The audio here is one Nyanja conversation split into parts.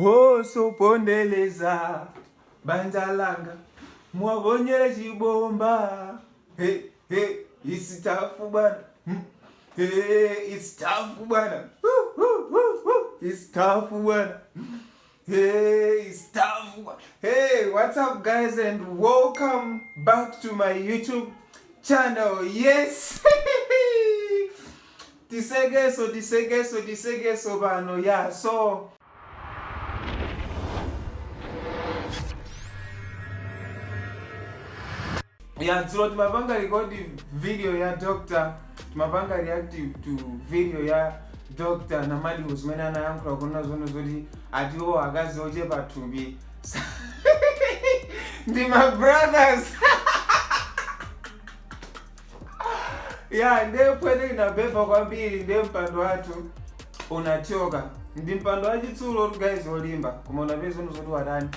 Oh so pondeleza banjalanga mwabonyele chibomba. Hey hey, it's THAFU bwana. Hey, it's THAFU bwana. It's THAFU bwana. Hey, it's THAFU. Hey, what's up guys, and welcome back to my YouTube channel. Yes. Disegeso bano. Yeah, so yeah, so tumapanga record video ya doctor, tumapanga react to video ya doctor na mali uzimena na yangu kwa kuna zono zodi adiwo agazi oje patumbi. Ndi my brothers. Yeah, nde kwene inabeba kwa mbili nde mpando watu unachoka. Ndi mpando wachitsulo guys olimba kuma unabeza zono zodi wadani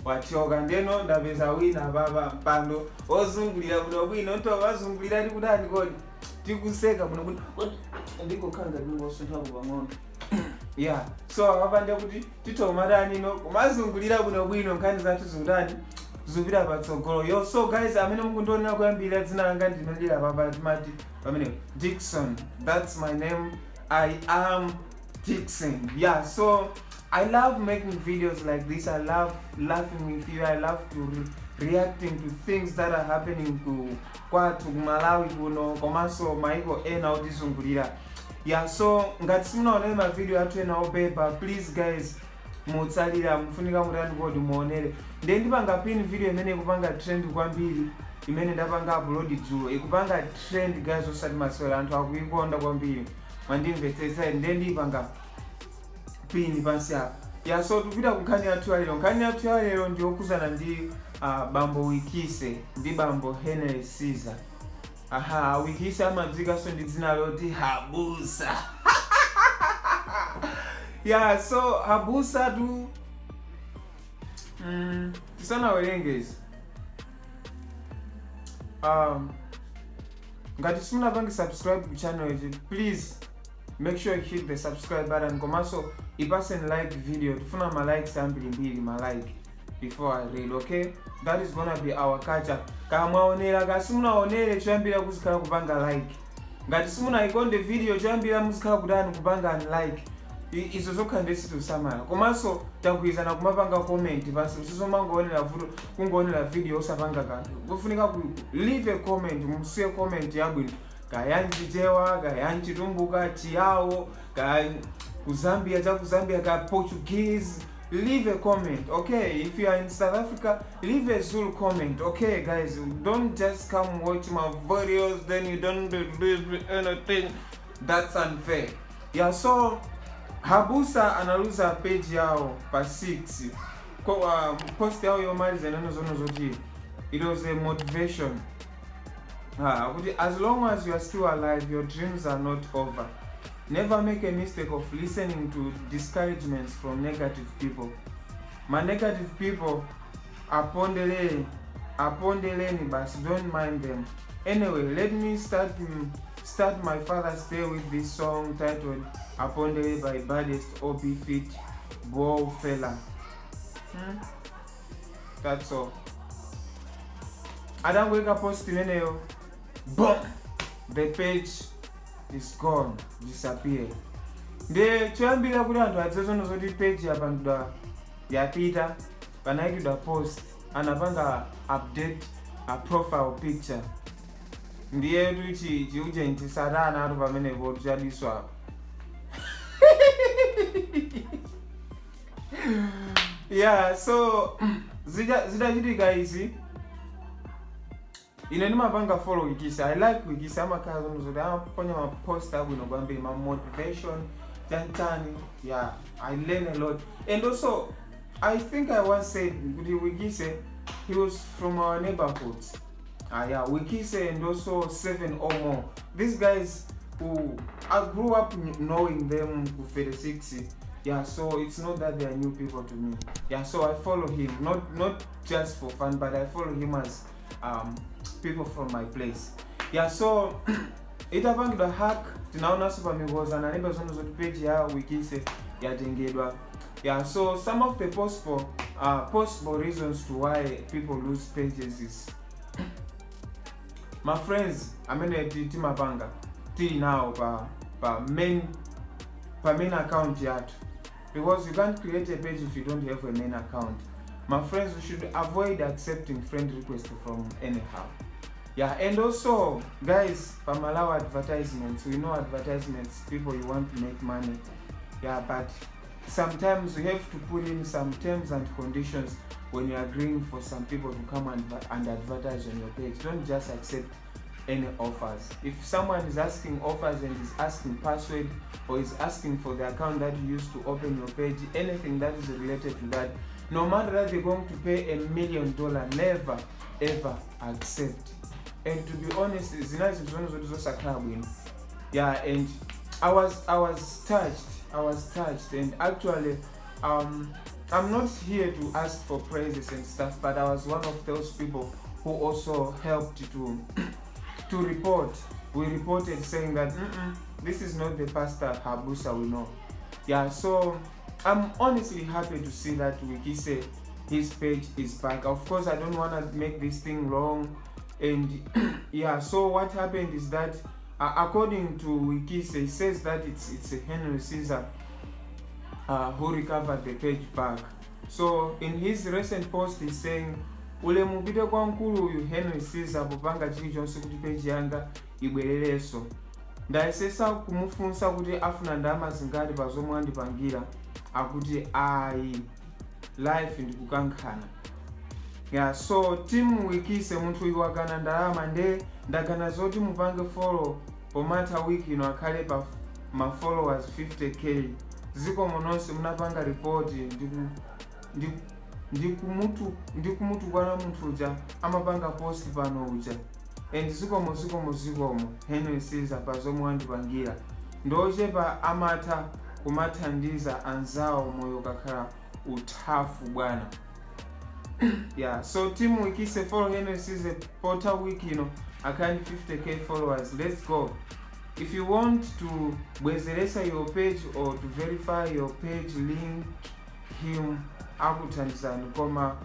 wachoka ndeno ndabeza wina baba mpando ozungulira buno bwino nto bazungulira ndi kudani kodi tikuseka buno buno ndiko kanga ndingo sonthabu bang'ono. Yeah, so abapande kuti titomadani no kumazungulira buno bwino nkhani zathu zudani zubira patsogolo. Yo, so guys, amene mukundonera kuyambira dzina langa ndinodira baba timati pamene Dixon. That's my name. I am Dixon. Yeah, so I love making videos like this. I love laughing with you. I love to reacting to things that are happening to Malawi kuno komanso maiko ena otizungulira. Yeah, so ngati simunaonera ma video athu ena obeba, please guys mutsalira mufunika mutani kodi muonere. Nde ndipanga pin video imene ikupanga trend kwambiri, imene ndapanga upload dzulo ikupanga trend guys, osati maswera anthu akuikonda kwambiri. Mwandimvetsetsa nde ndipanga pin pansi apa. Yeah, so tupita kunkhani yathu lero. Nkhani yathu lero ndi okuzana ndi bambo Wikise ndi bambo HENERY CZAR. Aha, Wikise amadzika so ndi dzina loti HABUSA. Yeah, so HABUSA tu tisana werengezi. Ngati simunapange subscribe ku channel ichi, please make sure you hit the subscribe button. Komanso ipase like video. Tufuna ma likes ambili ma like before I read, okay? That is gonna be our culture. Kama onera ga simunaonere choyambira kuzikhala kupanga like. Ngati simunaikonde video choyambira muzikhala kudani kupanga like. Izo zokhandesi tusamala. Komanso takuizana kumapanga comment basi usizomangoonera vuto kungoonera video osapanga kanthu. Kufunika ku leave a comment, musiye comment yabwino. Kayanjitewa, kayanchitumbuka, chiyawo, kuzambia cha kuzambia, ka Portuguese. Leave a comment, okay? If you are in South Africa, leave a Zulu comment, okay guys? Don't just come watch my videos then you don't believe anything. That's unfair. Yeah, so HABUSA analuza page yao pa 6. Post yao yomaliza neno zono zoti. It was a motivation. As long as you are still alive, your dreams are not over. Never make a mistake of listening to discouragements from negative people. My negative people, apondeleni, but don't mind them. Anyway, let me start my Father's Day with this song titled Apondele by Baddest OP Fit Bow Fella. That's all. I don't wake up posting any. Boom! The page is gone, disappear. Nde choyambira kuti anthu adzezono zoti page yapandwa yapita panaikidwa post anapanga update a profile picture. Ndiye kuti chiuje satana atu pamene votu chadiswa. Yeah, so zidachitika izi. Ine ndimapanga follow Wikise. I like Wikise. Amakhala zono zoti amaponya ma post abwino kwambiri, ma motivation tantani. Yeah, I learn a lot. And also I think I once said kuti Wikise, he was from our neighborhoods. Yeah, Wikise and also 7 or more. These guys who I grew up knowing them for 36. Yeah, so it's not that they are new people to me. Yeah, so I follow him, not just for fun, but I follow him as people from my place. Yeah, so itapangidwa hack tinaona super MIKOZI na nembe zono zoti page ya Wikise yatengedwa. Yeah, so some of the possible reasons to why people lose pages is my friends, timapanga till now pa main account yet, because you can't create a page if you don't have a main account. My friends, we should avoid accepting friend requests from anyhow. Yeah, and also guys, for Malawi advertisements, we know advertisements, people, you want to make money. Yeah, but sometimes you have to put in some terms and conditions when you're agreeing for some people to come and advertise on your page. Don't just accept any offers. If someone is asking offers and is asking password or is asking for the account that you used to open your page, anything that is related to that, no matter that they're going to pay $1 million, never ever accept. And to be honest, it's nice to yeah, and I was touched, and actually I'm not here to ask for praises and stuff, but I was one of those people who also helped to report. We reported saying that this is not the pastor Habusa we know. Yeah, so I'm honestly happy to see that WIKISE, his page is back. Of course, I don't want to make this thing long, and yeah, so what happened is that according to WIKISE, it says that it's Henry CZAR who recovered the page back. So in his recent post, he's saying ule mupite kwa nkulu uyu Henry CZAR popanga chili chonse kuti page yanga ibwerereso. Ndayesesa kumufunsa kuti afuna ndalama zingati pa zomwe andipangira, akuti ayi, life ndikukankhana. Yeah, so team WIKISE munthu uyu wakana ndalama nde ndagana zoti mupange follow pomatha wiki ino akhale pa ma followers 50k. Ziko mononse munapanga report ndikumutu kwana munthu uja amapanga post pano uja, and zikomo Henry CZAR pa zomwe andipangira ndochepa amatha kumathandiza anzawo moyo kakhala uthafu bwana. Yeah, so team WIKISE follow Henry CZAR pota wiki ino akhali 50k followers. Let's go. If you want to bwezeresa your page or to verify your page, link him akuthandizani, koma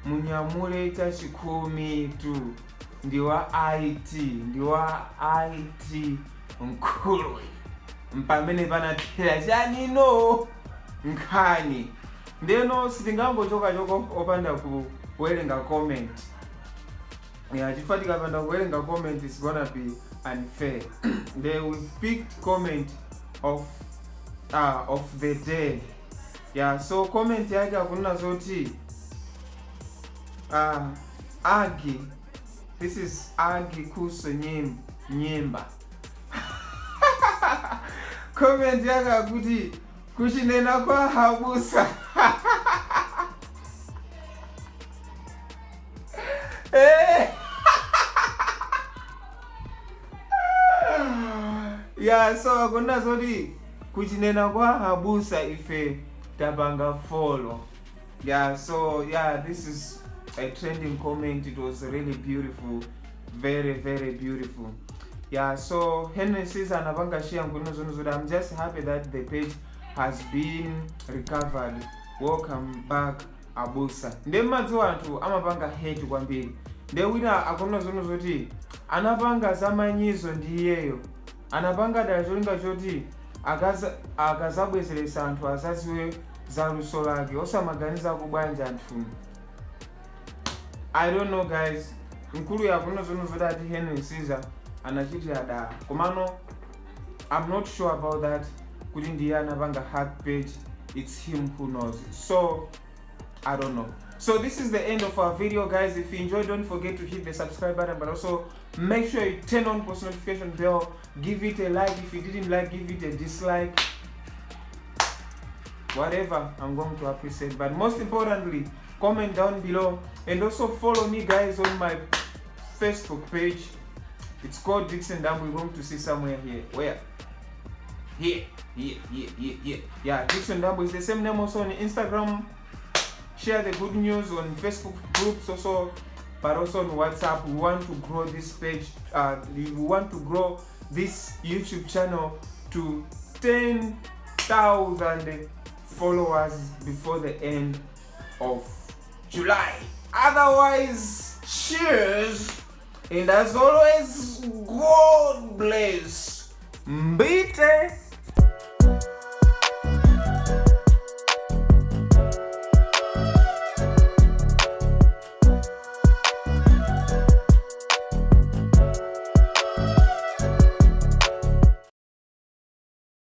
munyamule chachikumi tu. Ndiwa IT mkulu mpamene panatera chanino nkhani ndeno sitingangochoka opanda kuwerenga comment. Yeah, chifukwa tikapanda kuwerenga comment is gonna be unfair. They will pick comment of the day. Yeah, so comment yake akunena zoti Agi, this is Agi kuso nyimba. Comment yake akuti kuchinena kwa Habusa. Yeah, so akunena zoti kuchinena kwa Habusa ife tabanga follow. Yeah, so yeah, this is a trending comment. It was really beautiful, very beautiful. Yeah, so Henry CZAR anapanga share nkuno zono. I'm just happy that the page has been recovered. Welcome back Habusa. Ndemadzo anthu amapanga hate kwambiri. Ndewina akunena zono zoti anapanga zamanyizo ndiyeyo. Anapanga dazolinga choti akazabwezeresa anthu azaziwe za luso lake osamaganiza kubanja anthu. I don't know guys, nkulu yakuno zono zoti Henry CZAR anachitira da komano I'm not sure about that, kuti ndiye anapanga hack page. It's him who knows. So I don't know. So this is the end of our video guys. If you enjoyed, don't forget to hit the subscribe button, but also make sure you turn on post notification bell. Give it a like. If you didn't like, give it a dislike. Whatever, I'm going to appreciate. But most importantly, comment down below, and also follow me guys on my Facebook page. It's called Dixon Dam. We're going to see somewhere here. Where? Here. Yeah, Dixon Dam is the same name also on Instagram. Share the good news on Facebook groups also, but also on WhatsApp. We want to grow this page. We want to grow this YouTube channel to 10,000 followers before the end of July. Otherwise, cheers, and as always, God bless. Mbite